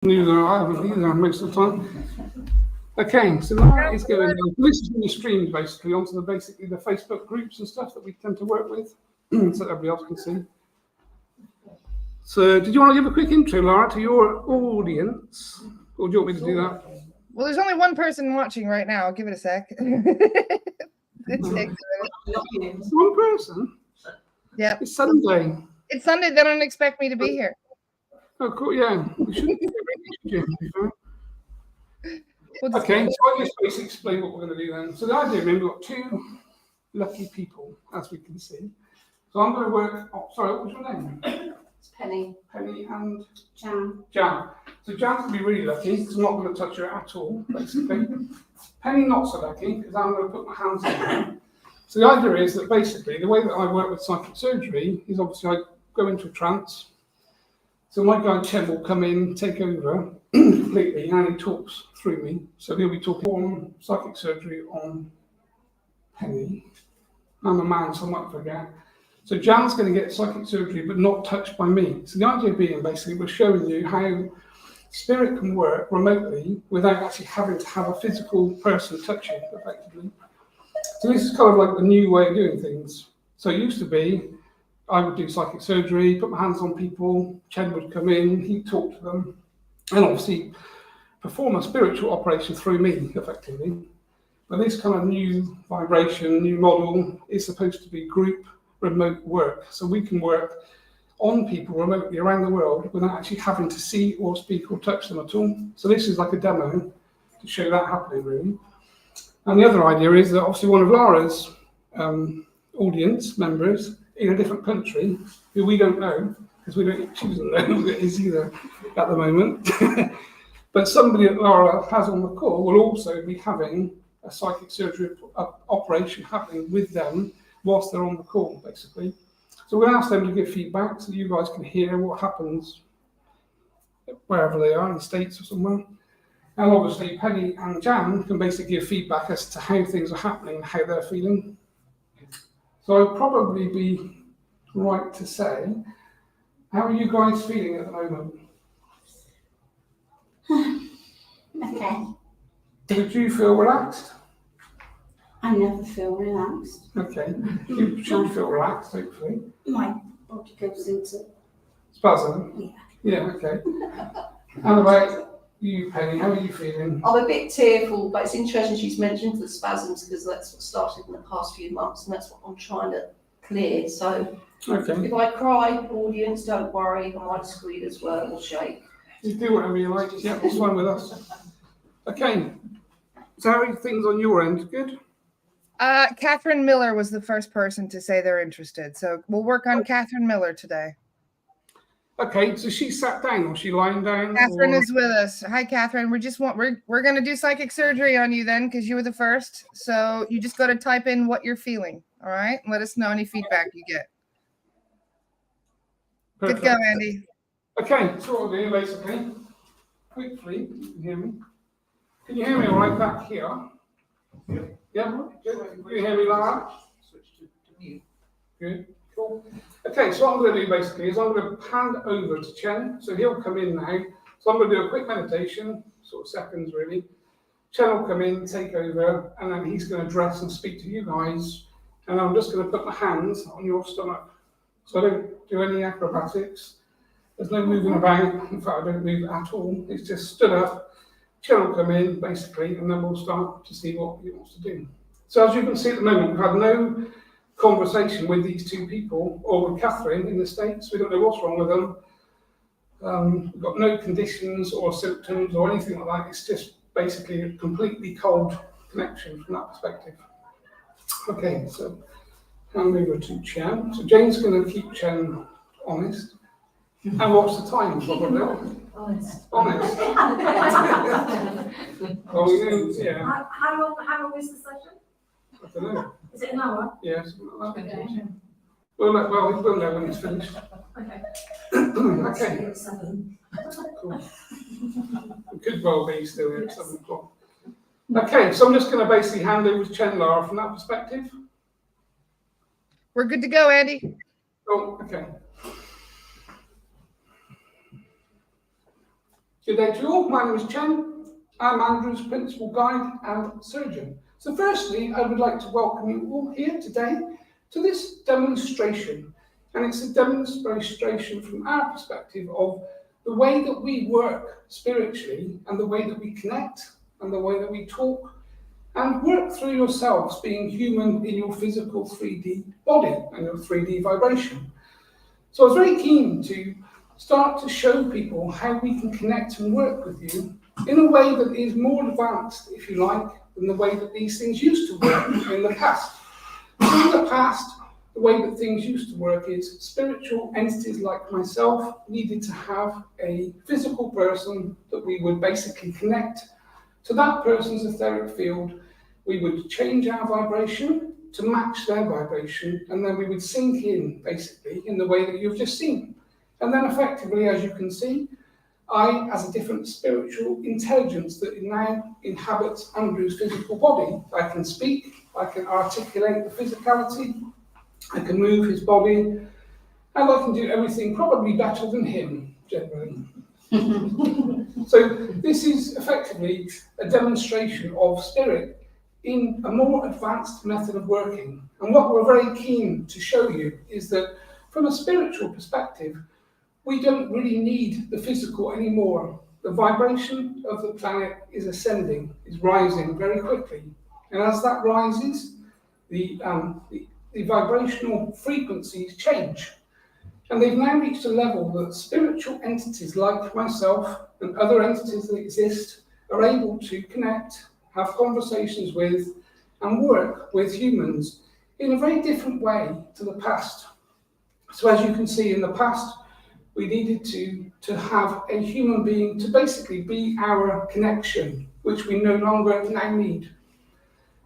Neither I haven't either most of the time. Okay, so that is going on. This is being streamed basically onto the Facebook groups and stuff that we tend to work with, so everybody else can see. So, did you want to give a quick intro, Lara, to your audience, or do you want me to do that? Well, there's only one person watching right now. I'll give it a sec. One person? Yeah. It's Sunday. It's Sunday. They don't expect me to be here. Oh, cool. Yeah. We shouldn't Okay, so I'll just basically explain what we're going to do then. So the idea, we've got two lucky people, as we can see. So I'm going to work. Oh, sorry, what was your name? It's Penny. Penny and Jan. Jan. So Jan's going to be really lucky because I'm not going to touch her at all, basically. Penny not so lucky because I'm going to put my hands on her. So the idea is that basically the way that I work with psychic surgery is obviously I go into a trance. So my guy Chen will come in, take over completely, and he talks through me. So he'll be talking on psychic surgery on Penny. I'm a man, so I might forget. So Jan's going to get psychic surgery, but not touched by me. So the idea being, basically, we're showing you how spirit can work remotely without actually having to have a physical person touch you, effectively. So this is kind of like the new way of doing things. So it used to be, I would do psychic surgery, put my hands on people, Chen would come in, he'd talk to them, and obviously perform a spiritual operation through me, effectively. But this kind of new vibration, new model is supposed to be group remote work. So we can work on people remotely around the world without actually having to see or speak or touch them at all. So this is like a demo to show that happening, really. And the other idea is that obviously one of Lara's audience members in a different country, who we don't know, because she doesn't know who it is either at the moment, but somebody that Lara has on the call will also be having a psychic surgery operation happening with them whilst they're on the call, basically. So we're going to ask them to give feedback so you guys can hear what happens wherever they are, in the States or somewhere. And obviously Penny and Jan can basically give feedback as to how things are happening and how they're feeling. So I'd probably be right to say, how are you guys feeling at the moment? Okay. Did you feel relaxed? I never feel relaxed. Okay. You should feel relaxed, hopefully. My body goes into Spasm? Yeah, okay. And about you, Penny, how are you feeling? I'm a bit tearful, but it's interesting she's mentioned the spasms because that's what started in the past few months and that's what I'm trying to clear. So Okay. if I cry, audience, don't worry, I might squeal as well or shake. You do whatever you like. Yeah, it's fine with us. Okay. So how are things on your end? Good? Catherine Miller was the first person to say they're interested. So we'll work on Catherine Miller today. Okay, so she sat down or she lying down? Catherine is with us. Hi, Catherine. We're going to do psychic surgery on you then because you were the first. So you just got to type in what you're feeling. All right. Let us know any feedback you get. Perfect. Good go, Andy. Okay, so what I'll do basically, hopefully you can hear me. Can you hear me all right back here? Yeah? Good. Can you hear me, Lara? Switch to mute. Good. Cool. Okay, so what I'm going to do basically is I'm going to hand over to Chen. So he'll come in now. So I'm going to do a quick meditation, sort of seconds really. Chen will come in, take over, and then he's going to address and speak to you guys. And I'm just going to put my hands on your stomach. So I don't do any acrobatics. There's no moving about. In fact, I don't move at all. It's just stood up. Chen will come in, basically, and then we'll start to see what he wants to do. So as you can see at the moment, we've had no conversation with these two people, or with Catherine in the States. We don't know what's wrong with them. We've got no conditions or symptoms or anything like that. It's just basically a completely cold connection from that perspective. Okay, so hand over to Chen. So Jane's going to keep Chen honest. And what's the time, probably? honest. Honest. Well, we know, yeah. How long is the session? I don't know. Is it an hour? Yeah, something like that. Okay. We'll know when it's finished. Okay. Okay, 7. cool. It could well be still at 7 o'clock. Okay, so I'm just going to basically hand over to Chen, Lara, from that perspective. We're good to go, Andy. Oh, okay. Good day to you all. My name is Chen. I'm Andrew's principal guide and surgeon. So firstly, I would like to welcome you all here today to this demonstration. And it's a demonstration from our perspective of the way that we work spiritually and the way that we connect and the way that we talk and work through yourselves being human in your physical 3D body and your 3D vibration. So I was very keen to start to show people how we can connect and work with you in a way that is more advanced, if you like, than the way that these things used to work in the past. So in the past, the way that things used to work is spiritual entities like myself needed to have a physical person that we would basically connect to that person's etheric field. We would change our vibration to match their vibration, and then we would sink in, basically, in the way that you've just seen. And then effectively, as you can see, I, as a different spiritual intelligence that now inhabits Andrew's physical body, I can speak, I can articulate the physicality, I can move his body, and I can do everything probably better than him, generally. So this is effectively a demonstration of spirit in a more advanced method of working. And what we're very keen to show you is that from a spiritual perspective, we don't really need the physical anymore. The vibration of the planet is ascending, is rising very quickly. And as that rises, the vibrational frequencies change. And they've now reached a level that spiritual entities like myself and other entities that exist are able to connect, have conversations with, and work with humans in a very different way to the past. So as you can see, in the past, we needed to have a human being to basically be our connection, which we no longer now need.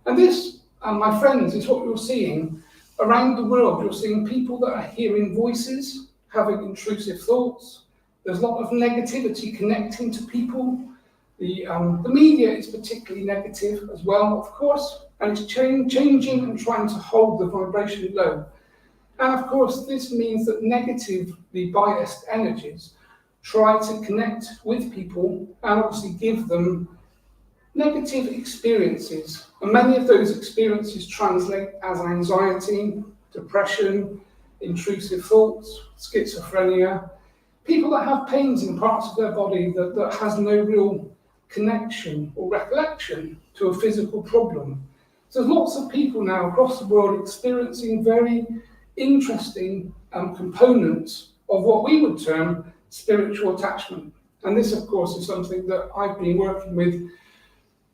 And this, my friends, is what you're seeing around the world. You're seeing people that are hearing voices, having intrusive thoughts. There's a lot of negativity connecting to people. The media is particularly negative as well, of course, and it's changing and trying to hold the vibration low. And of course, this means that negatively biased energies try to connect with people and obviously give them negative experiences. And many of those experiences translate as anxiety, depression, intrusive thoughts, schizophrenia, people that have pains in parts of their body that has no real connection or recollection to a physical problem. So there's lots of people now across the world experiencing very interesting components of what we would term spiritual attachment. And this, of course, is something that I've been working with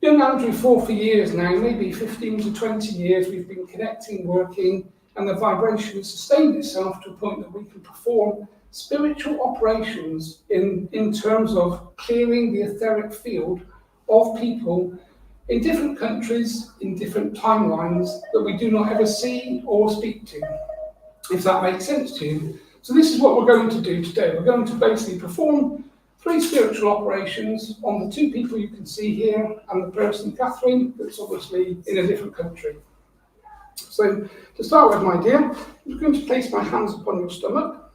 young Andrew for years now, maybe 15 to 20 years. We've been connecting, working, and the vibration has sustained itself to a point that we can perform spiritual operations in terms of clearing the etheric field of people in different countries, in different timelines that we do not ever see or speak to, if that makes sense to you. So this is what we're going to do today. We're going to basically perform 3 spiritual operations on the 2 people you can see here and the person, Catherine, that's obviously in a different country. So to start with, my dear, I'm going to place my hands upon your stomach.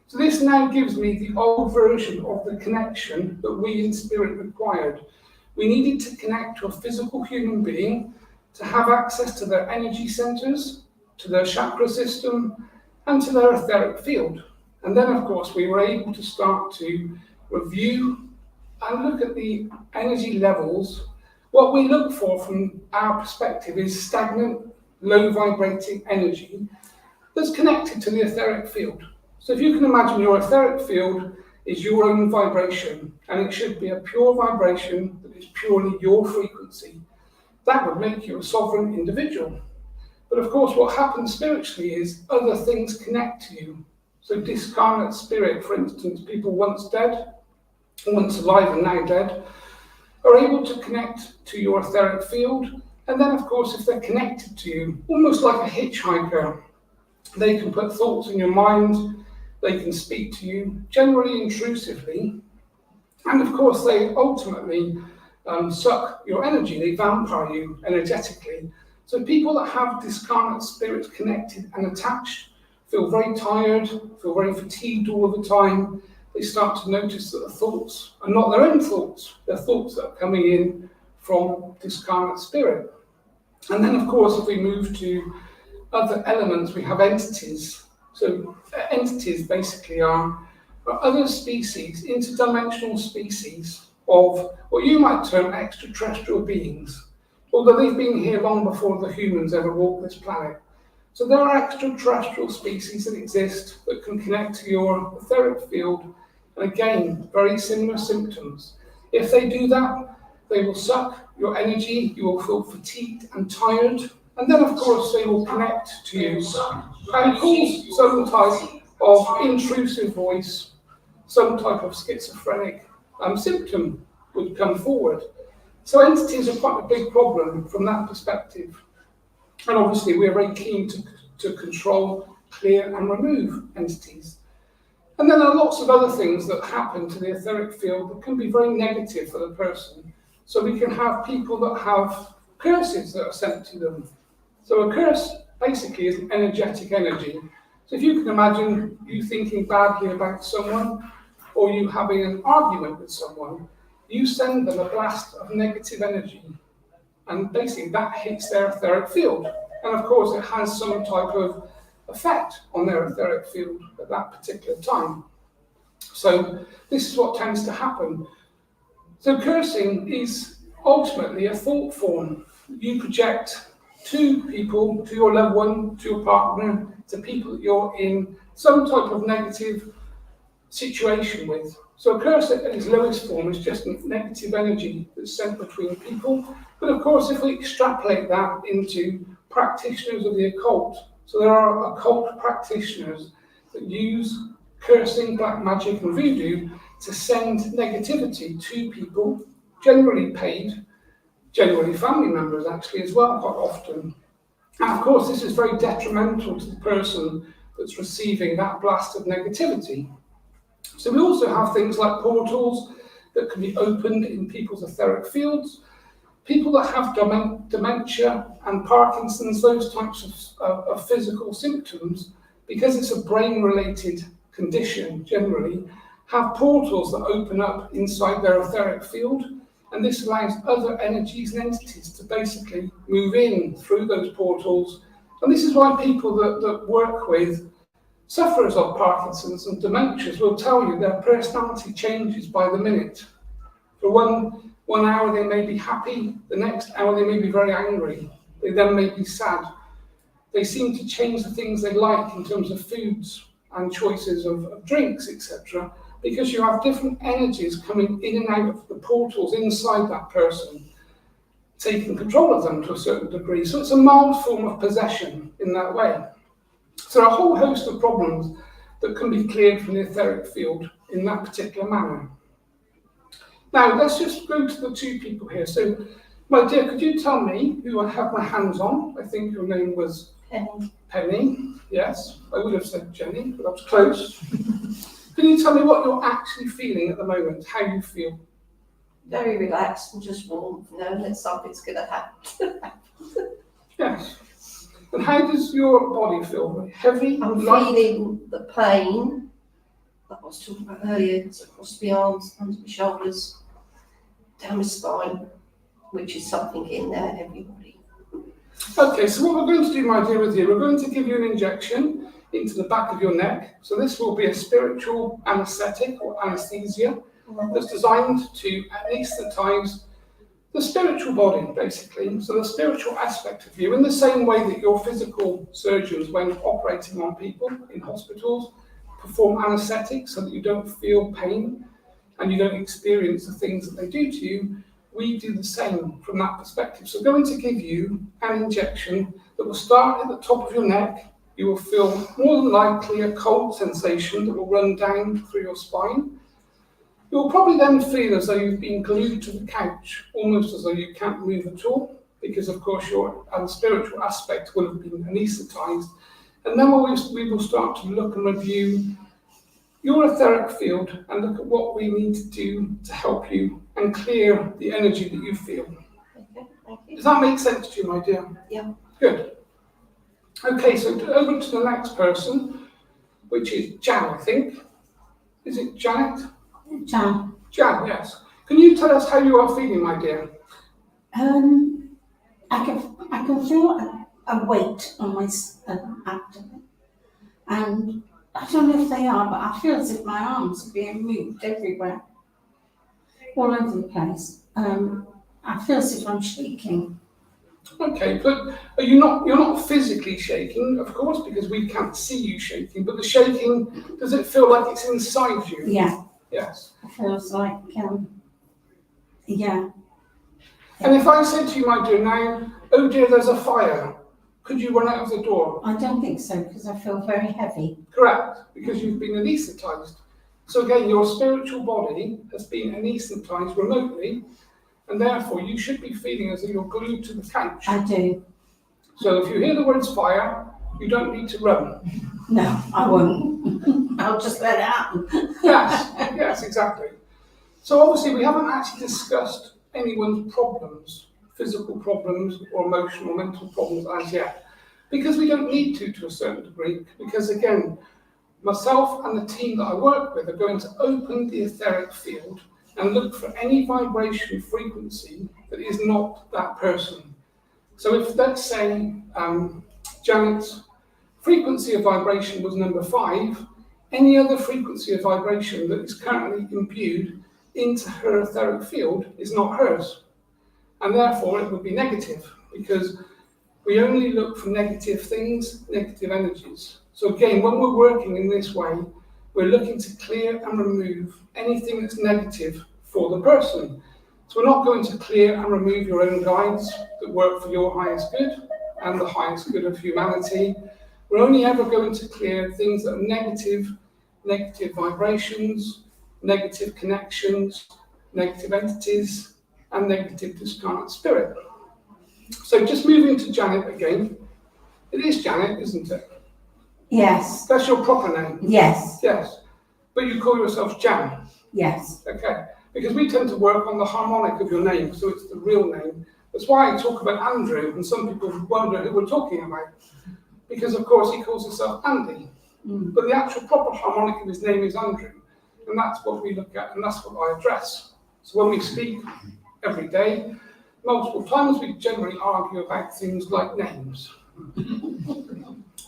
So this now gives me the old version of the connection that we in spirit required. We needed to connect to a physical human being to have access to their energy centers, to their chakra system, and to their etheric field. And then, of course, we were able to start to review and look at the energy levels. What we look for from our perspective is stagnant, low vibrating energy that's connected to the etheric field. So if you can imagine, your etheric field is your own vibration, and it should be a pure vibration that is purely your frequency. That would make you a sovereign individual. But of course, what happens spiritually is other things connect to you. So discarnate spirit, for instance, people once dead, once alive and now dead, are able to connect to your etheric field. And then, of course, if they're connected to you, almost like a hitchhiker, they can put thoughts in your mind, they can speak to you, generally intrusively. And of course, they ultimately suck your energy, they vampire you energetically. So people that have discarnate spirits connected and attached feel very tired, feel very fatigued all of the time. they start to notice that the thoughts are not their own thoughts. They're thoughts that are coming in from discarnate spirit. And then, of course, if we move to other elements, we have entities. So entities basically are other species, interdimensional species of what you might term extraterrestrial beings, although they've been here long before the humans ever walked this planet. So there are extraterrestrial species that exist that can connect to your etheric field, and again, very similar symptoms. If they do that, they will suck your energy, you will feel fatigued and tired, and then of course they will connect to you and cause some type of intrusive voice, some type of schizophrenic symptom would come forward. So entities are quite a big problem from that perspective. And obviously we're very keen to control, clear and remove entities. And then there are lots of other things that happen to the etheric field that can be very negative for the person. So we can have people that have curses that are sent to them. So a curse basically is energetic energy. So if you can imagine you thinking badly about someone, or you having an argument with someone, you send them a blast of negative energy, and basically that hits their etheric field. And of course it has some type of effect on their etheric field at that particular time. So this is what tends to happen. So cursing is ultimately a thought form you project to people, to your loved one, to your partner, to people that you're in some type of negative situation with. So a curse at its lowest form is just negative energy that's sent between people. But of course, if we extrapolate that into practitioners of the occult, so there are occult practitioners that use cursing, black magic and voodoo to send negativity to people, generally paid, generally family members actually as well quite often. And of course this is very detrimental to the person that's receiving that blast of negativity. So we also have things like portals that can be opened in people's etheric fields. People that have dementia and Parkinson's, those types of physical symptoms, because it's a brain-related condition generally, have portals that open up inside their etheric field, and this allows other energies and entities to basically move in through those portals. And this is why people that work with sufferers of Parkinson's and dementias will tell you their personality changes by the minute. For one hour they may be happy, the next hour they may be very angry, they then may be sad. They seem to change the things they like in terms of foods and choices of drinks, etc., because you have different energies coming in and out of the portals inside that person, taking control of them to a certain degree. So it's a mild form of possession in that way. So there are a whole host of problems that can be cleared from the etheric field in that particular manner. Now, let's just go to the two people here. So, my dear, could you tell me who I have my hands on? I think your name was Penny. Penny, yes. I would have said Jenny, but I was close. Can you tell me what you're actually feeling at the moment, how you feel? Very relaxed and just warm, that something's going to happen. Yes. And how does your body feel? Heavy? I'm light? feeling the pain that I was talking about earlier. It's across my arms, under my shoulders, down my spine, which is something in there, everybody. Okay, so what we're going to do, my dear, with you, we're going to give you an injection into the back of your neck. So this will be a spiritual anaesthetic or anaesthesia that's designed to anaesthetize the spiritual body, basically. So the spiritual aspect of you, in the same way that your physical surgeons, when operating on people in hospitals, perform anaesthetics so that you don't feel pain and you don't experience the things that they do to you, we do the same from that perspective. So going to give you an injection that will start at the top of your neck. You will feel more than likely a cold sensation that will run down through your spine. You will probably then feel as though you've been glued to the couch, almost as though you can't move at all, because of course your spiritual aspect will have been anaesthetized. And then we will start to look and review your etheric field and look at what we need to do to help you and clear the energy that you feel. Okay, thank you. Does that make sense to you, my dear? Yeah. Good. Okay, so over to the next person, which is Jan, I think. Is it Janet? Jan. Jan, yes. Can you tell us how you are feeling, my dear? I can feel a weight on my abdomen, and I don't know if they are, but I feel as if my arms are being moved everywhere, all over the place. I feel as if I'm shaking. Okay, but you're not physically shaking, of course, because we can't see you shaking, but the shaking, does it feel like it's inside you? Yeah, Yes. it feels like, yeah. And if I said to you, my dear, now, oh dear, there's a fire, could you run out of the door? I don't think so, because I feel very heavy. Correct, because you've been anaesthetized. So again, your spiritual body has been anaesthetized remotely, and therefore you should be feeling as though you're glued to the couch. I do. So if you hear the words fire, you don't need to run. No, I won't. I'll just let it happen. Yes, exactly. So obviously we haven't actually discussed anyone's problems, physical problems or emotional or mental problems as yet, because we don't need to a certain degree, because again, myself and the team that I work with are going to open the etheric field and look for any vibration frequency that is not that person. So if, let's say, Janet's frequency of vibration was number 5, any other frequency of vibration that is currently imbued into her etheric field is not hers. And therefore it would be negative, because we only look for negative things, negative energies. So again, when we're working in this way, we're looking to clear and remove anything that's negative for the person. So we're not going to clear and remove your own guides that work for your highest good and the highest good of humanity. We're only ever going to clear things that are negative vibrations, negative connections, negative entities, and negative discarnate spirit. So just moving to Janet again. It is Janet, isn't it? Yes, That's your proper name? yes, Yes. But you call yourself Jan? yes. Okay. Because we tend to work on the harmonic of your name, so it's the real name. That's why I talk about Andrew, and some people wonder who we're talking about. Because, of course, he calls himself Andy. But the actual proper harmonic of his name is Andrew. And that's what we look at, and that's what I address. So when we speak every day, multiple times, we generally argue about things like names.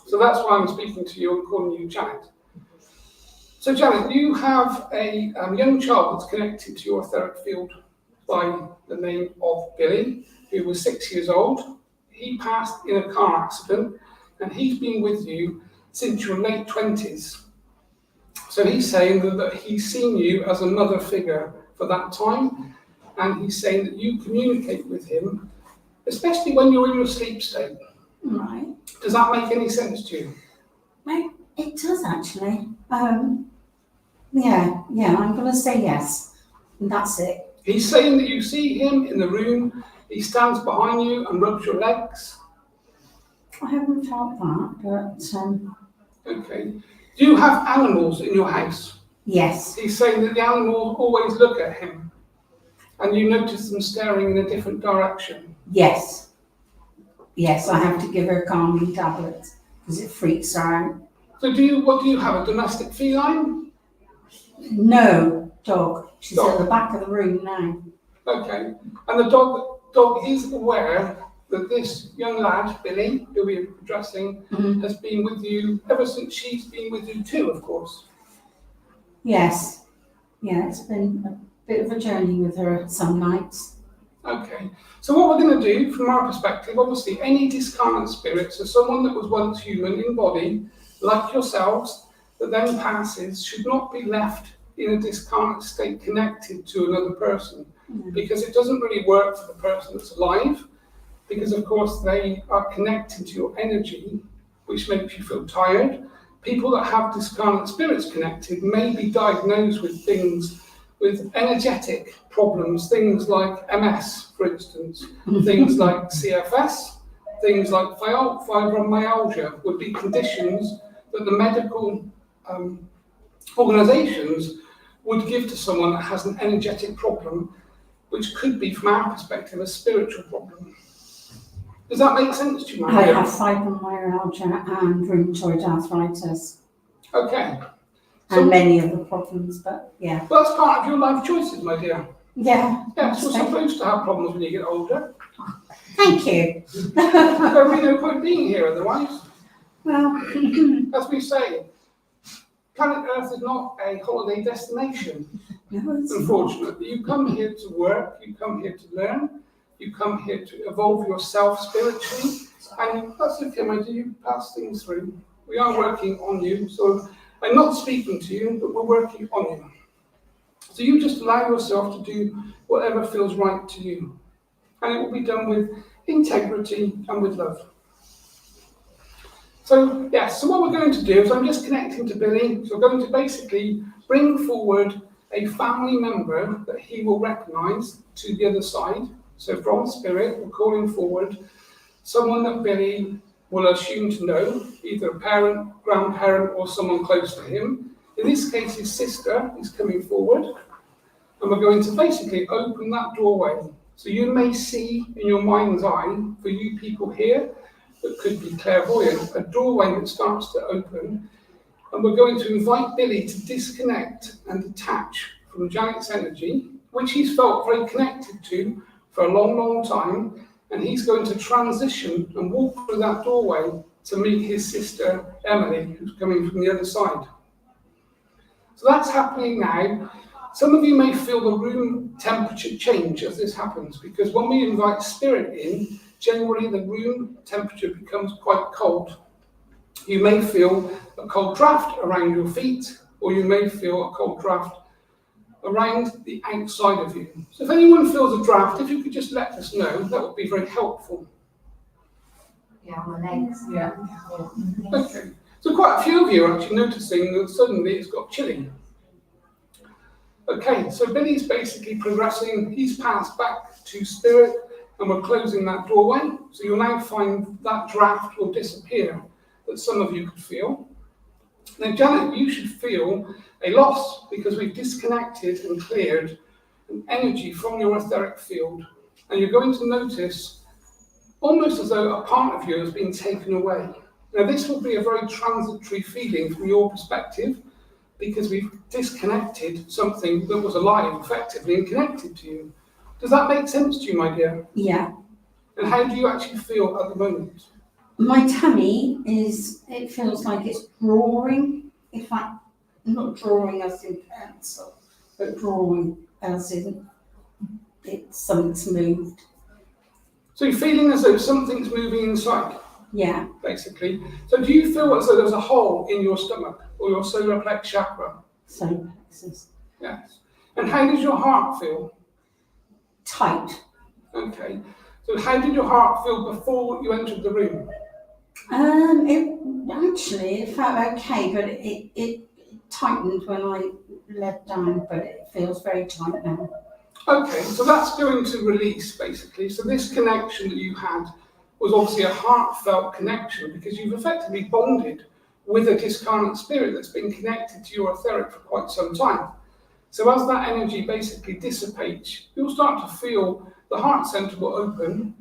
So that's why I'm speaking to you and calling you Janet. So Janet, you have a young child that's connected to your etheric field by the name of Billy, who was 6 years old. He passed in a car accident, and he's been with you since your late 20s. So he's saying that he's seen you as a mother figure for that time, and he's saying that you communicate with him, especially when you're in your sleep state. Right. Does that make any sense to you? Well, it does actually. Yeah, I'm going to say yes. And that's it. He's saying that you see him in the room, he stands behind you and rubs your legs. I haven't felt that, but Okay. Do you have animals in your house? yes, He's saying that the animals always look at him, and you notice them staring in a different direction. yes. Yes, I have to give her calming tablets because it freaks her out. So what do you have, a domestic feline? No, dog. She's Dog. at the back of the room now. Okay. And the dog is aware that this young lad, Billy, who we're addressing, has been with you ever since she's been with you too, of course. Yes. Yeah, it's been a bit of a journey with her some nights. Okay. So what we're going to do, from our perspective, obviously, any discarnate spirit, so someone that was once human in body, like yourselves, that then passes, should not be left in a discarnate state connected to another person, because it doesn't really work for the person that's alive, because of course they are connected to your energy, which makes you feel tired. People that have discarnate spirits connected may be diagnosed with things, with energetic problems, things like MS, for instance, things like CFS, things like fibromyalgia would be conditions that the medical organisations would give to someone that has an energetic problem, which could be, from our perspective, a spiritual problem. Does that make sense to you, I Maria? have fibromyalgia and rheumatoid arthritis. Okay. So- and many other problems, but yeah. Well, that's part of your life choices, my dear. Yeah. Yes, we're so- supposed to have problems when you get older. Thank you. There'll be no point being here otherwise. Well, As we say, planet Earth is not a holiday destination, no, it's not. unfortunately. You come here to work, you come here to learn, you come here to evolve yourself spiritually, and that's okay, my dear, you pass things through. We are working on you, so I'm not speaking to you, but we're working on you. So you just allow yourself to do whatever feels right to you. And it will be done with integrity and with love. So, yes, so what we're going to do is I'm just connecting to Billy. So we're going to basically bring forward a family member that he will recognise to the other side. So from spirit, we're calling forward someone that Billy will assume to know, either a parent, grandparent, or someone close to him. In this case, his sister is coming forward. And we're going to basically open that doorway. So you may see in your mind's eye, for you people here, that could be clairvoyant, a doorway that starts to open. And we're going to invite Billy to disconnect and detach from Janet's energy, which he's felt very connected to for a long, long time. And he's going to transition and walk through that doorway to meet his sister, Emily, who's coming from the other side. So that's happening now. Some of you may feel the room temperature change as this happens, because when we invite spirit in, generally the room temperature becomes quite cold. You may feel a cold draft around your feet, or you may feel a cold draft around the outside of you. So if anyone feels a draft, if you could just let us know, that would be very helpful. Yeah, on my legs. Yeah. Okay. So quite a few of you are actually noticing that suddenly it's got chilly. Okay, so Billy's basically progressing. He's passed back to spirit, and we're closing that doorway. So you'll now find that draft will disappear that some of you could feel. Now, Janet, you should feel a loss because we've disconnected and cleared an energy from your etheric field. And you're going to notice almost as though a part of you has been taken away. Now, this will be a very transitory feeling from your perspective, because we've disconnected something that was alive effectively and connected to you. Does that make sense to you, my dear? Yeah. And how do you actually feel at the moment? My tummy it feels like it's drawing. In fact, not drawing as in pencil, but drawing as in something's moved. So you're feeling as though something's moving inside, Yeah. basically. So do you feel as though there's a hole in your stomach or your solar plex chakra? Solar plexus. Yes. And how does your heart feel? Tight. Okay. So how did your heart feel before you entered the room? It felt okay, but it tightened when I let down, but it feels very tight now. Okay, so that's going to release, basically. So this connection that you had was obviously a heartfelt connection, because you've effectively bonded with a discarnate spirit that's been connected to your etheric for quite some time. So as that energy basically dissipates, you'll start to feel the heart center will open,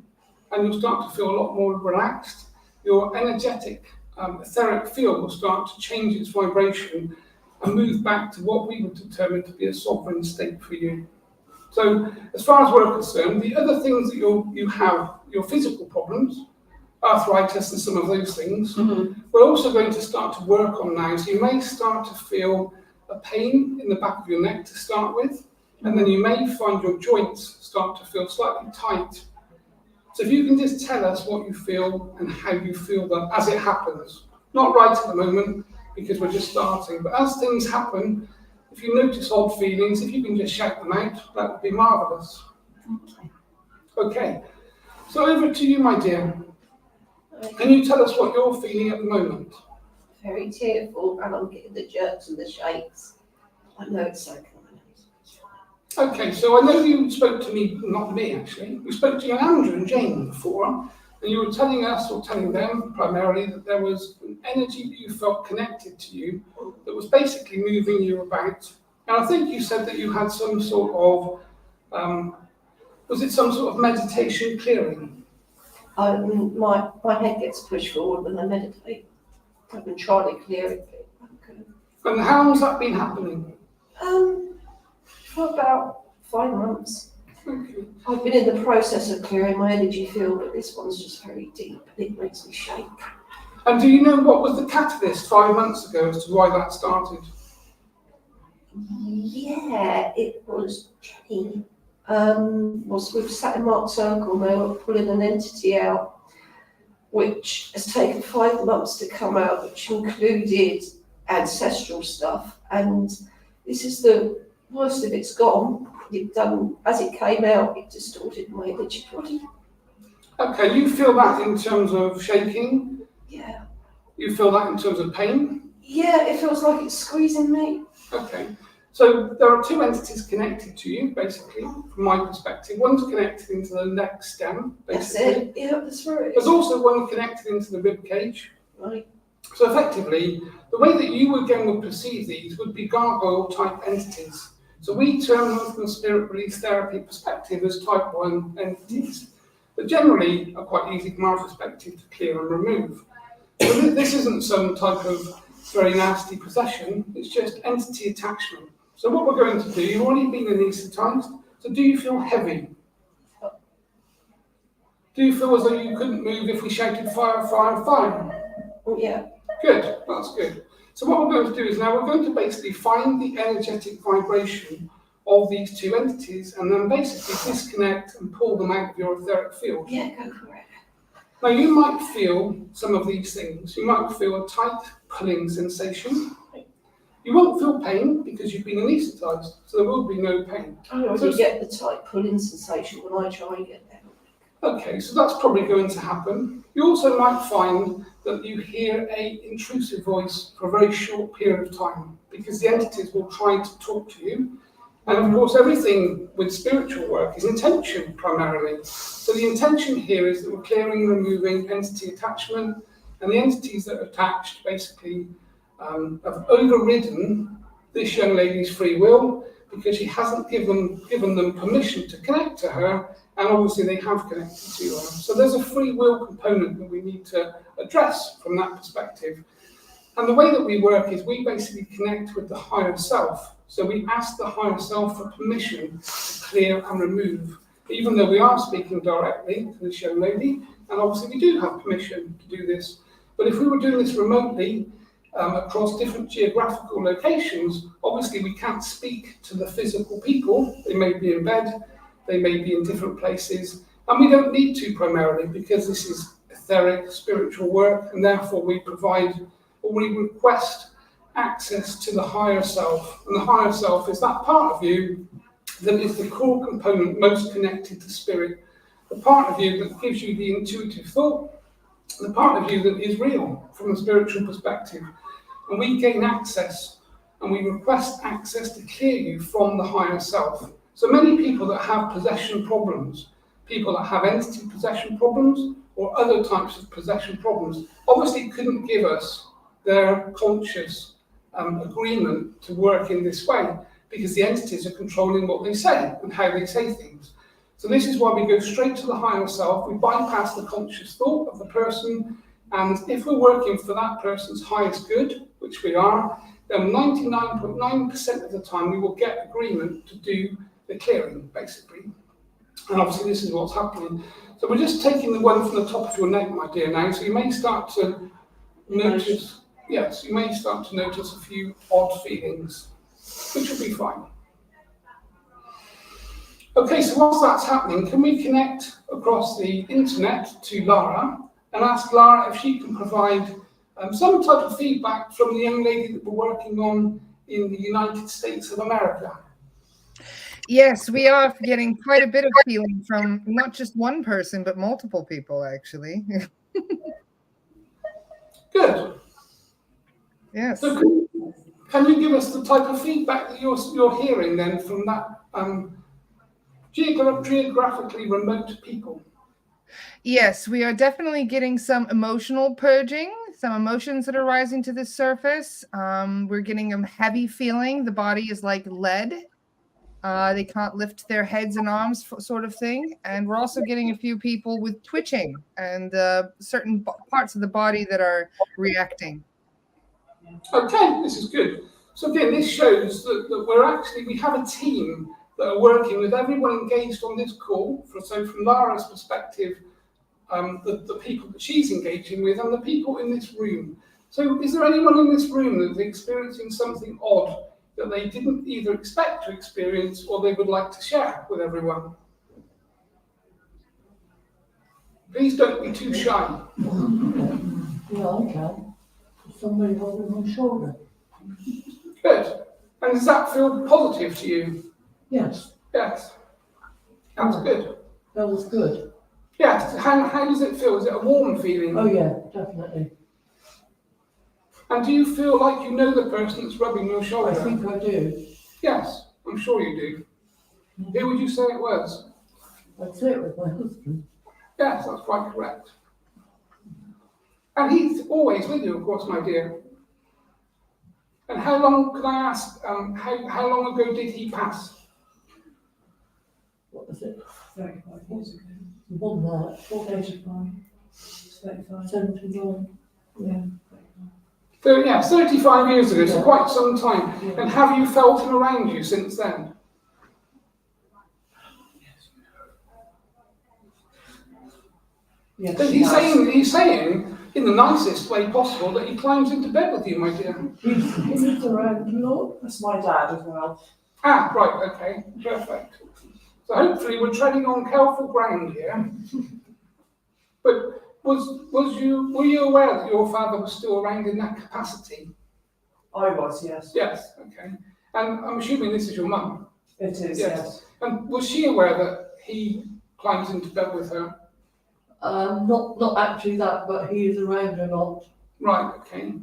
and you'll start to feel a lot more relaxed. Your energetic etheric field will start to change its vibration and move back to what we would determine to be a sovereign state for you. So as far as we're concerned, the other things that you have, your physical problems, arthritis and some of those things, we're also going to start to work on now. So you may start to feel a pain in the back of your neck to start with, and then you may find your joints start to feel slightly tight. So if you can just tell us what you feel and how you feel that as it happens. Not right at the moment, because we're just starting, but as things happen, if you notice odd feelings, if you can just shout them out, that would be marvellous. Okay. Okay, so over to you, my dear. Can you tell us what you're feeling at the moment? Very tearful, and I'm getting the jerks and the shakes. I know it's okay. Okay, so I know you spoke to me, not me actually, we spoke to you, Andrew and Jane before, and you were telling us, or telling them primarily, that there was an energy that you felt connected to you that was basically moving you about. And I think you said that you had some sort of, was it some sort of meditation clearing? My head gets pushed forward when I meditate. I've been trying to clear it, but I couldn't. And how long's that been happening? For about 5 months. Okay. I've been in the process of clearing my energy field, but this one's just very deep. It makes me shake. And do you know what was the catalyst 5 months ago as to why that started? Yeah, it was Jenny. We've sat in Mark's circle, they were pulling an entity out, which has taken 5 months to come out, which included ancestral stuff. And this is the worst of it's gone. It done, as it came out, it distorted my energy body. Okay, you feel that in terms of shaking? Yeah. You feel that in terms of pain? Yeah, it feels like it's squeezing me. Okay. So there are 2 entities connected to you, basically, from my perspective. One's connected into the neck stem, basically. That's it. Yeah, that's right. There's also one connected into the rib cage. Right. So effectively, the way that you again would perceive these would be gargoyle type entities. So we term them from a spirit release therapy perspective as type 1 entities, but generally are quite easy from our perspective to clear and remove. So this isn't some type of very nasty possession, it's just entity attachment. So what we're going to do, you've already been anaesthetized, so do you feel heavy? Do you feel as though you couldn't move if we shouted fire, fire, fire? Yeah. Good, that's good. So what we're going to do is now we're going to basically find the energetic vibration of these 2 entities and then basically disconnect and pull them out of your etheric field. Yeah, go for it. Now you might feel some of these things. You might feel a tight pulling sensation. You won't feel pain because you've been anaesthetized, so there will be no pain. I already get the tight pulling sensation when I try and get there. Okay, so that's probably going to happen. You also might find that you hear an intrusive voice for a very short period of time because the entities will try to talk to you. And of course, everything with spiritual work is intention primarily. So the intention here is that we're clearing and removing entity attachment, and the entities that are attached basically have overridden this young lady's free will because she hasn't given them permission to connect to her, and obviously they have connected to her. So there's a free will component that we need to address from that perspective. And the way that we work is we basically connect with the higher self. So we ask the higher self for permission to clear and remove, even though we are speaking directly to this young lady, and obviously we do have permission to do this. But if we were doing this remotely, across different geographical locations, obviously we can't speak to the physical people. They may be in bed, they may be in different places, and we don't need to primarily because this is etheric, spiritual work, and therefore we provide or we request access to the higher self. And the higher self is that part of you that is the core component most connected to spirit, the part of you that gives you the intuitive thought, the part of you that is real from a spiritual perspective. And we gain access and we request access to clear you from the higher self. So many people that have possession problems, people that have entity possession problems or other types of possession problems, obviously couldn't give us their conscious agreement to work in this way because the entities are controlling what they say and how they say things. So this is why we go straight to the higher self, we bypass the conscious thought of the person, and if we're working for that person's highest good, which we are, then 99.9% of the time we will get agreement to do the clearing, basically. And obviously this is what's happening. So we're just taking the one from the top of your neck, my dear, now, so you may start to notice, yes, you may start to notice a few odd feelings, which will be fine. Okay, so whilst that's happening, can we connect across the internet to Lara and ask Lara if she can provide some type of feedback from the young lady that we're working on in the United States of America? Yes, we are getting quite a bit of feeling from not just one person, but multiple people, actually. Good. Yes. So can you give us the type of feedback that you're hearing then from that geographically remote people? Yes, we are definitely getting some emotional purging, some emotions that are rising to the surface. We're getting a heavy feeling. The body is like lead. They can't lift their heads and arms, sort of thing. And we're also getting a few people with twitching and certain parts of the body that are reacting. Okay, this is good. So again, this shows that we have a team that are working with everyone engaged on this call. So from Lara's perspective, the people that she's engaging with and the people in this room. So is there anyone in this room that's experiencing something odd that they didn't either expect to experience or they would like to share with everyone? Please don't be too shy. Yeah, I can. Somebody holding my shoulder. Good. And does that feel positive to you? Yes, Yes. That's good. that was good. Yes. How does it feel? Is it a warm feeling? Oh yeah, definitely. And do you feel like you know the person that's rubbing your shoulder? I think I do. Yes, I'm sure you do. Who would you say it was? I'd say it was my husband. Yes, that's quite correct. And he's always with you, of course, my dear. And how long, can I ask, how long ago did he pass? What was it? 35 years ago. More than that. 35. 35. 79. Yeah. So yeah, 35 years ago, so Yeah. quite some time. Yeah. And have you felt him around you since then? Yes, So he's saying, in the nicest way possible, that he climbs into bed with you, my dear. he lives around a lot. That's my dad as well. Ah, right, okay, perfect. So hopefully we're treading on careful ground here. But were you aware that your father was still around in that capacity? I was, yes. Yes, okay. And I'm assuming this is your mum. It is, Yes. yes. And was she aware that he climbs into bed with her? Not actually that, but he is around a lot. Right, okay.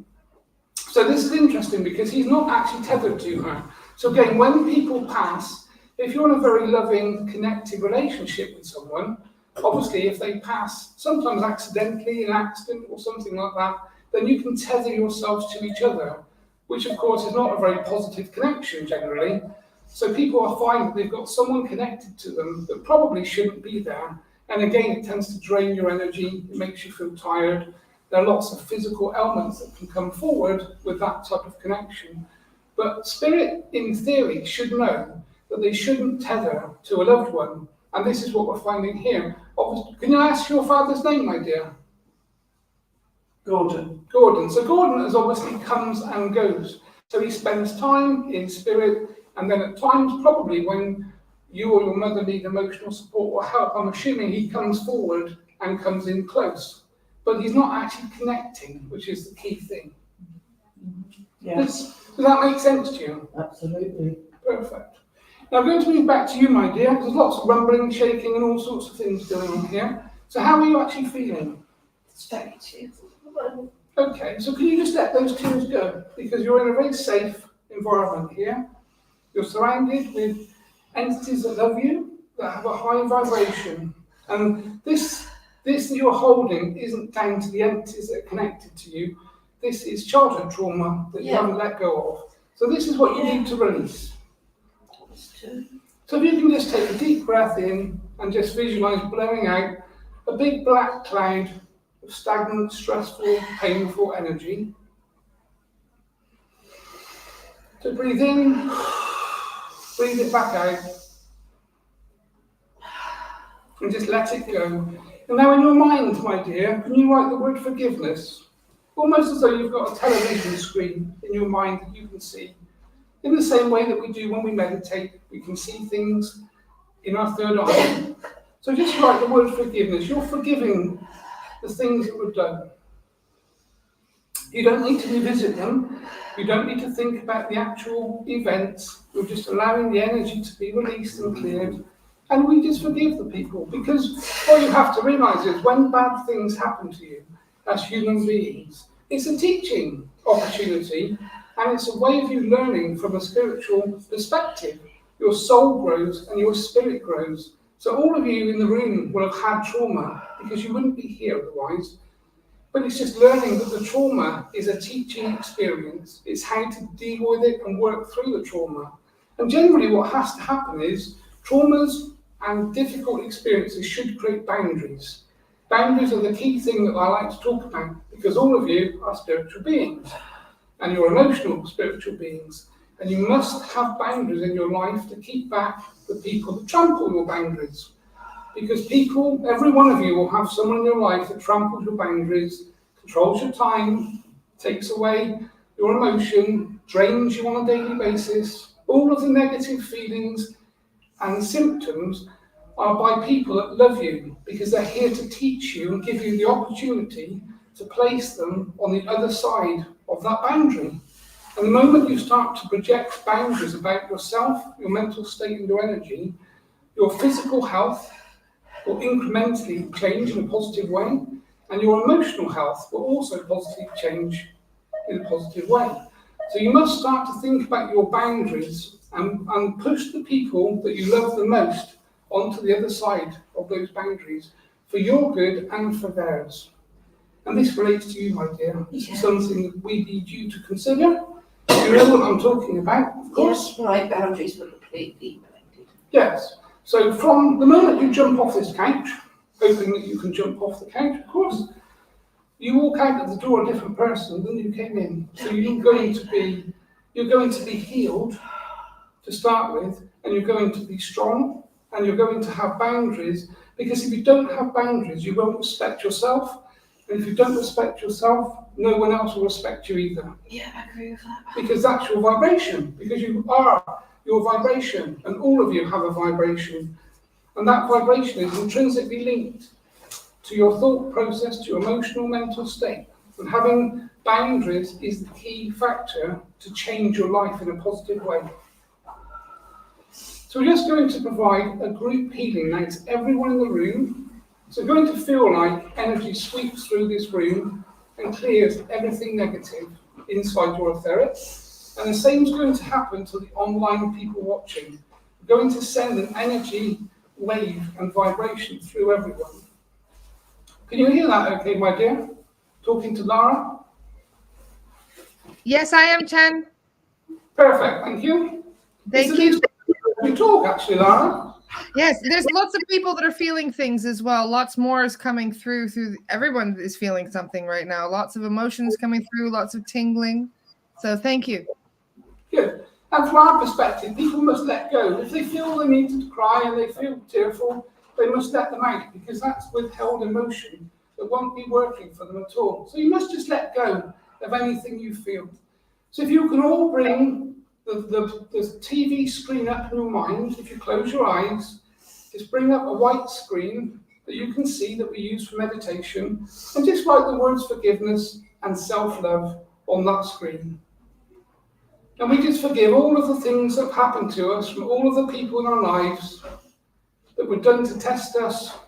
So this is interesting because he's not actually tethered to her. So again, when people pass, if you're in a very loving, connected relationship with someone, obviously if they pass, sometimes accidentally, in an accident or something like that, then you can tether yourselves to each other, which of course is not a very positive connection generally. So people are finding that they've got someone connected to them that probably shouldn't be there. And again, it tends to drain your energy, it makes you feel tired. There are lots of physical elements that can come forward with that type of connection. But spirit, in theory, should know that they shouldn't tether to a loved one. And this is what we're finding here. Obviously, can you ask your father's name, my dear? Gordon. Gordon. So Gordon is obviously comes and goes. So he spends time in spirit, and then at times, probably when you or your mother need emotional support or help, I'm assuming he comes forward and comes in close. But he's not actually connecting, which is the key thing. Yes. Does that make sense to you? Absolutely. Perfect. Now I'm going to move back to you, my dear, because there's lots of rumbling, shaking, and all sorts of things going on here. So how are you actually feeling? It's very tearful. Okay, so can you just let those tears go? Because you're in a very safe environment here. You're surrounded with entities that love you, that have a high vibration. And this that you're holding isn't down to the entities that are connected to you. This is childhood trauma that you haven't let go of. So this is what you need to release. So if you can just take a deep breath in and just visualize blowing out a big black cloud of stagnant, stressful, painful energy. So breathe in, breathe it back out, and just let it go. And now in your mind, my dear, can you write the word forgiveness? Almost as though you've got a television screen in your mind that you can see. In the same way that we do when we meditate, we can see things in our third eye. So just write the word forgiveness. You're forgiving the things that were done. You don't need to revisit them. You don't need to think about the actual events. You're just allowing the energy to be released and cleared. And we just forgive the people. Because what you have to realize is when bad things happen to you as human beings, it's a teaching opportunity. And it's a way of you learning from a spiritual perspective. Your soul grows and your spirit grows. So all of you in the room will have had trauma because you wouldn't be here otherwise. But it's just learning that the trauma is a teaching experience. It's how to deal with it and work through the trauma. And generally what has to happen is traumas and difficult experiences should create boundaries. Boundaries are the key thing that I like to talk about because all of you are spiritual beings. and you're emotional spiritual beings. And you must have boundaries in your life to keep back the people that trample your boundaries. Because people, every one of you will have someone in your life that tramples your boundaries, controls your time, takes away your emotion, drains you on a daily basis. All of the negative feelings and symptoms are by people that love you, because they're here to teach you and give you the opportunity to place them on the other side of that boundary. And the moment you start to project boundaries about yourself, your mental state and your energy, your physical health will incrementally change in a positive way, and your emotional health will also positively change in a positive way. So you must start to think about your boundaries and push the people that you love the most onto the other side of those boundaries for your good and for theirs. And this relates to you, my dear. This is something that we need you to consider. You know what I'm talking about, of course. Yes, my boundaries were completely blended. Yes. So from the moment you jump off this couch, hoping that you can jump off the couch, of course, you walk out of the door a different person than you came in. So you're going to be healed to start with, and you're going to be strong, and you're going to have boundaries. Because if you don't have boundaries, you won't respect yourself. And if you don't respect yourself, no one else will respect you either. Yeah, I agree with that. Because that's your vibration. Because you are your vibration, and all of you have a vibration. And that vibration is intrinsically linked to your thought process, to your emotional mental state. And having boundaries is the key factor to change your life in a positive way. So we're just going to provide a group healing now to everyone in the room. So you're going to feel like energy sweeps through this room and clears everything negative inside your etheric. And the same is going to happen to the online people watching. We're going to send an energy wave and vibration through everyone. Can you hear that okay, my dear? Talking to Lara? Yes, I am, Chen. Perfect, thank you. Thank you. You talk, actually, Lara. Yes, there's lots of people that are feeling things as well. Lots more is coming through. Everyone is feeling something right now. Lots of emotions coming through, lots of tingling. So thank you. Good. And from our perspective, people must let go. If they feel they need to cry and they feel tearful, they must let them out, because that's withheld emotion that won't be working for them at all. So you must just let go of anything you feel. So if you can all bring the TV screen up in your mind, if you close your eyes, just bring up a white screen that you can see that we use for meditation, and just write the words forgiveness and self-love on that screen. And we just forgive all of the things that have happened to us from all of the people in our lives that were done to test us,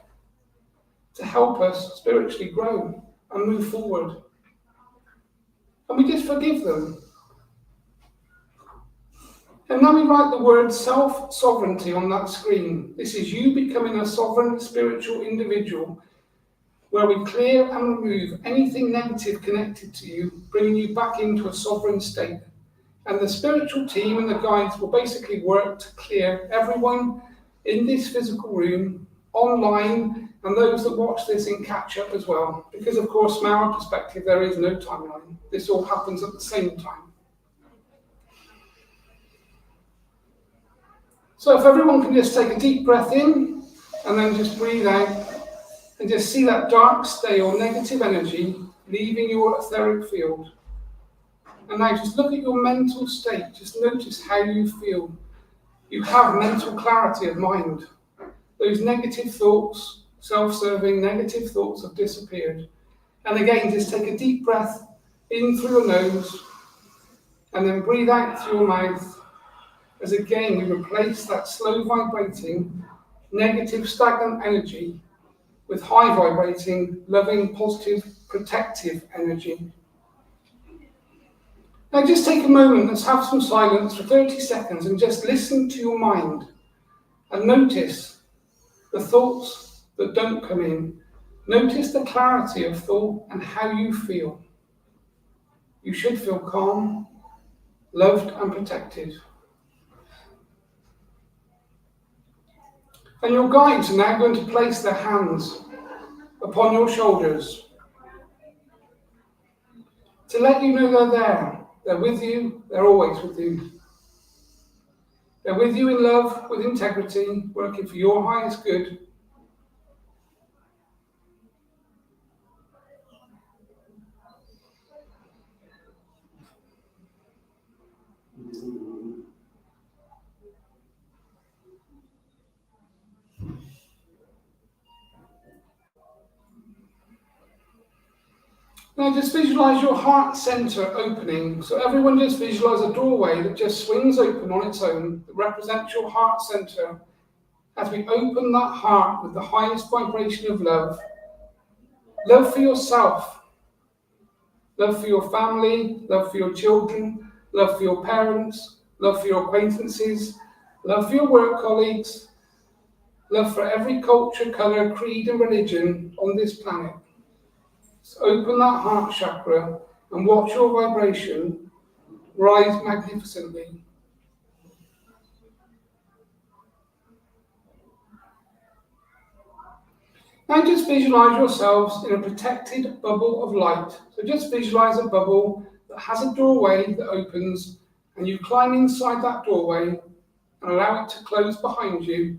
to help us spiritually grow and move forward. And we just forgive them. And now we write the word self-sovereignty on that screen. This is you becoming a sovereign spiritual individual, where we clear and remove anything negative connected to you, bringing you back into a sovereign state. And the spiritual team and the guides will basically work to clear everyone in this physical room, online, and those that watch this in catch-up as well. Because, of course, from our perspective, there is no timeline. This all happens at the same time. So if everyone can just take a deep breath in, and then just breathe out, and just see that dark, stale, negative energy leaving your etheric field. And now just look at your mental state. Just notice how you feel. You have mental clarity of mind. Those negative thoughts, self-serving negative thoughts, have disappeared. And again, just take a deep breath in through your nose, and then breathe out through your mouth, as again you replace that slow vibrating, negative, stagnant energy with high vibrating, loving, positive, protective energy. Now just take a moment, let's have some silence for 30 seconds and just listen to your mind and notice the thoughts that don't come in. Notice the clarity of thought and how you feel. You should feel calm, loved and protected. And your guides are now going to place their hands upon your shoulders to let you know they're there. They're with you. They're always with you. They're with you in love, with integrity, working for your highest good. Now just visualize your heart center opening. So everyone just visualize a doorway that just swings open on its own, that represents your heart center. As we open that heart with the highest vibration of love, love for yourself, love for your family, love for your children, love for your parents, love for your acquaintances, love for your work colleagues, love for every culture, colour, creed and religion on this planet. So open that heart chakra and watch your vibration rise magnificently. Now just visualize yourselves in a protected bubble of light. So just visualize a bubble that has a doorway that opens, and you climb inside that doorway and allow it to close behind you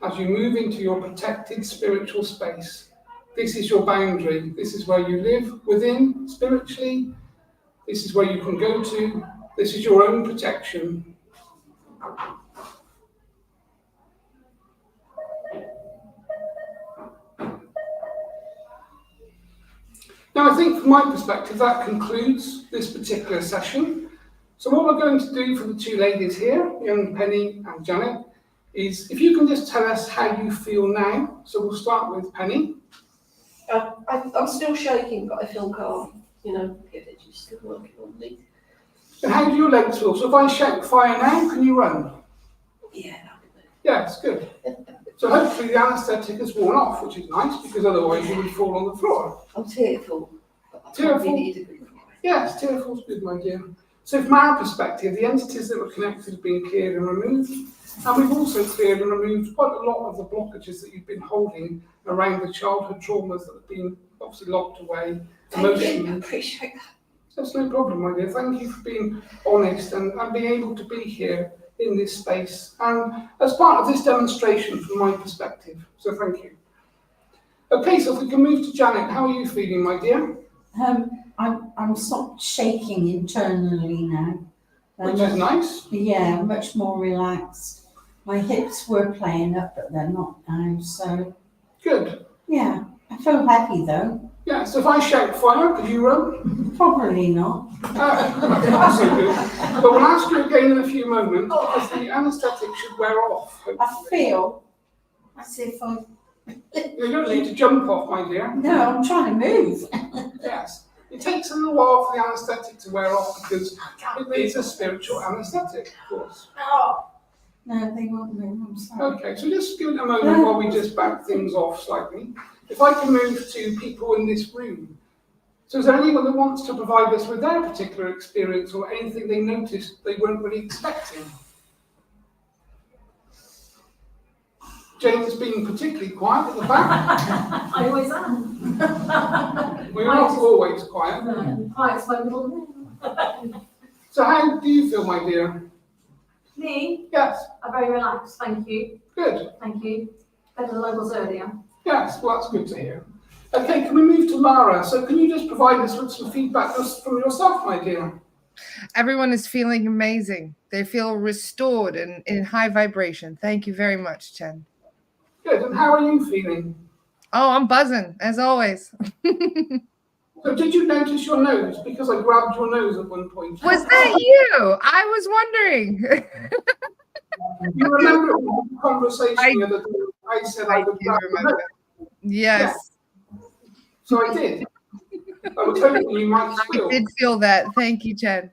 as you move into your protected spiritual space. This is your boundary. This is where you live within spiritually. This is where you can go to. This is your own protection. Now, I think from my perspective, that concludes this particular session. So what we're going to do for the two ladies here, young Penny and Janet, is if you can just tell us how you feel now. So we'll start with Penny. I'm still shaking, but I feel calm. You know, the energy's still working on me. And how do your legs feel? So if I shout fire now, can you run? Yeah. Yes, good. So hopefully the anaesthetic has worn off, which is nice, because otherwise you would fall on the floor. I'm tearful. But I Tearful? probably need a good cry. Yes, tearful's good, my dear. So from our perspective, the entities that were connected have been cleared and removed. And we've also cleared and removed quite a lot of the blockages that you've been holding around the childhood traumas that have been obviously locked away. Thank you, I appreciate that. That's no problem, my dear. Thank you for being honest and being able to be here in this space. And as part of this demonstration from my perspective. So thank you. Okay, so if we can move to Janet, how are you feeling, my dear? I'm sort of shaking internally now. Which is nice. Yeah, much more relaxed. My hips were playing up, but they're not now, so Good. yeah. I feel happy though. Yeah, so if I shout fire, could you run? Probably not. That's so good. But we'll ask you again in a few moments, because the anaesthetic should wear off. I Hopefully. feel as if I'm... You don't need to jump off, my dear. No, I'm trying to move. Yes. It takes a little while for the anaesthetic to wear off because it is a spiritual anaesthetic, of course. No, they won't move, I'm sorry. Okay, so just give it a moment while we just back things off slightly. If I can move to people in this room. So is there anyone that wants to provide us with their particular experience or anything they noticed they weren't really expecting? Jane's being particularly quiet at the back. I always am. We're not always quiet. Quiet spoken. So how do you feel, my dear? Me, Yes, I'm very relaxed, thank you. good. Thank you. Better than I was earlier. Yes, well, that's good to hear. Okay, can we move to Lara? So can you just provide us with some feedback just from yourself, my dear? Everyone is feeling amazing. They feel restored and in high vibration. Thank you very much, Chen. Good, and how are you feeling? Oh, I'm buzzing, as always. So did you notice your nose? Because I grabbed your nose at one point. Was that you? I was wondering. You remember the conversation the other day? I said I would do grab your remember. nose. Yes, So I did. I was hoping you might I squeal. did feel that. Thank you, Chen.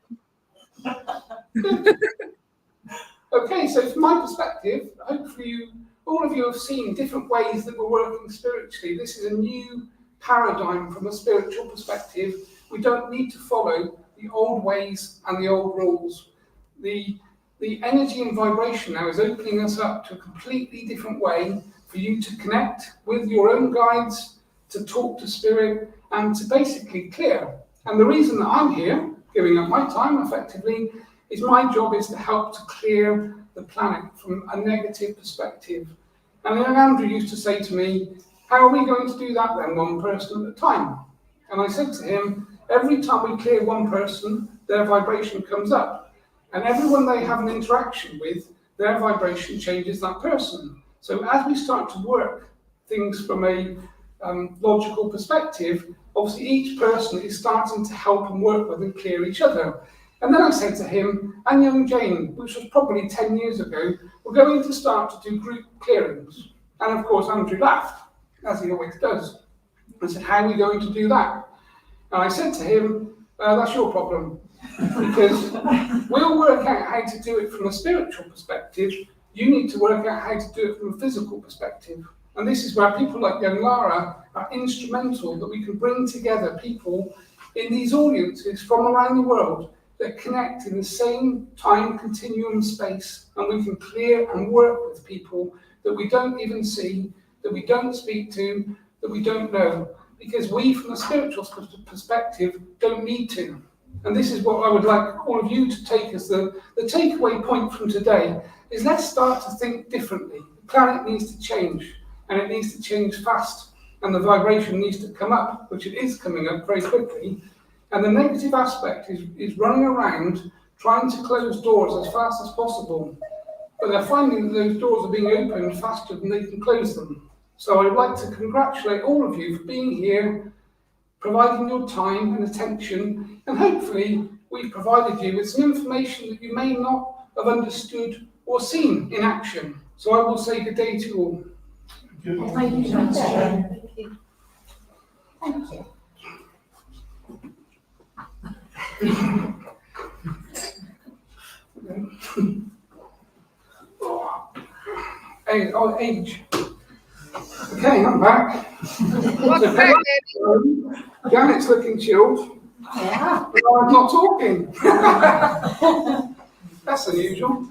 Okay, so from my perspective, hopefully all of you have seen different ways that we're working spiritually. This is a new paradigm from a spiritual perspective. We don't need to follow the old ways and the old rules. The energy and vibration now is opening us up to a completely different way for you to connect with your own guides, to talk to spirit, and to basically clear. And the reason that I'm here giving up my time effectively, is my job is to help to clear the planet from a negative perspective. And young Andrew used to say to me, how are we going to do that then, one person at a time? And I said to him, every time we clear one person, their vibration comes up. And everyone they have an interaction with, their vibration changes that person. So as we start to work things from a logical perspective, obviously each person is starting to help and work with and clear each other. And then I said to him, and young Jane, which was probably 10 years ago, we're going to start to do group clearings. And of course Andrew laughed, as he always does. I said, how are we going to do that? And I said to him, that's your problem. Because we'll work out how to do it from a spiritual perspective. You need to work out how to do it from a physical perspective. And this is where people like young Lara are instrumental, that we can bring together people in these audiences from around the world that connect in the same time continuum space, and we can clear and work with people that we don't even see, that we don't speak to, that we don't know, because we, from a spiritual perspective, don't need to. And this is what I would like all of you to take as the takeaway point from today, is let's start to think differently. The planet needs to change, and it needs to change fast, and the vibration needs to come up, which it is coming up very quickly. And the negative aspect is running around trying to close doors as fast as possible. But they're finding that those doors are being opened faster than they can close them. So I'd like to congratulate all of you for being here, providing your time and attention, and hopefully we've provided you with some information that you may not have understood or seen in action. So I will say good day to you all. Thank you, Sharon. Thank you. Thank you. Age. Okay, I'm back. Welcome back, Andy. Janet's looking chilled, Yeah. but I'm not talking. That's unusual.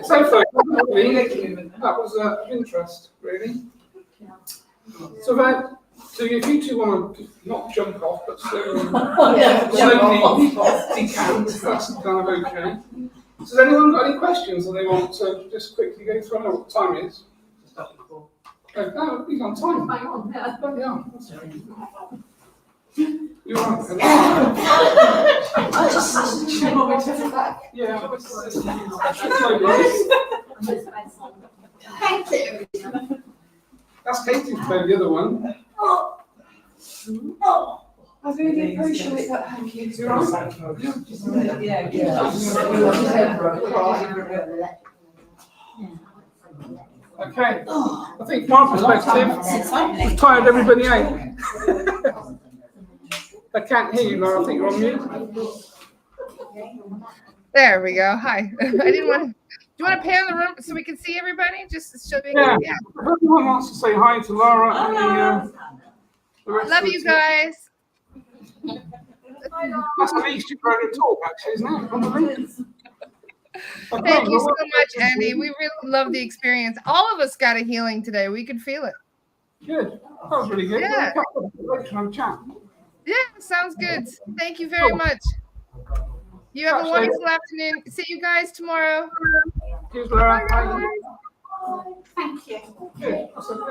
So far, that was of interest, really. So if you two want to not jump off, but slowly decant, that's kind of okay. So has anyone got any questions that they want to just quickly go through? I know what the time is. No, he's on time. Hang on, yeah. Yeah. You're right. I just didn't want me to turn back. Yeah. Thank you. That's Katie's phone, the other one. I really appreciate that, thank you. You're right. Okay. I think from our perspective, we've tired everybody out. I can't hear you, Laura. I think you're on mute. There we go. Hi. I didn't want to. Do you want to pan the room so we can see everybody? Just show me. Yeah. Yeah. If everyone wants to say hi to Laura and the rest Love of the you team. guys. That's the least you've heard to talk, actually, isn't it? Probably. Okay, Thank you so well, much, Andy. We really love the experience. All of us got a healing today. We could feel it. Good. That was really good. Yeah. Later on chat. Yeah, sounds good. Thank you very much. You have a wonderful afternoon. See you guys tomorrow. Cheers, Laura. Bye, guys. Thank you. Good. That's okay.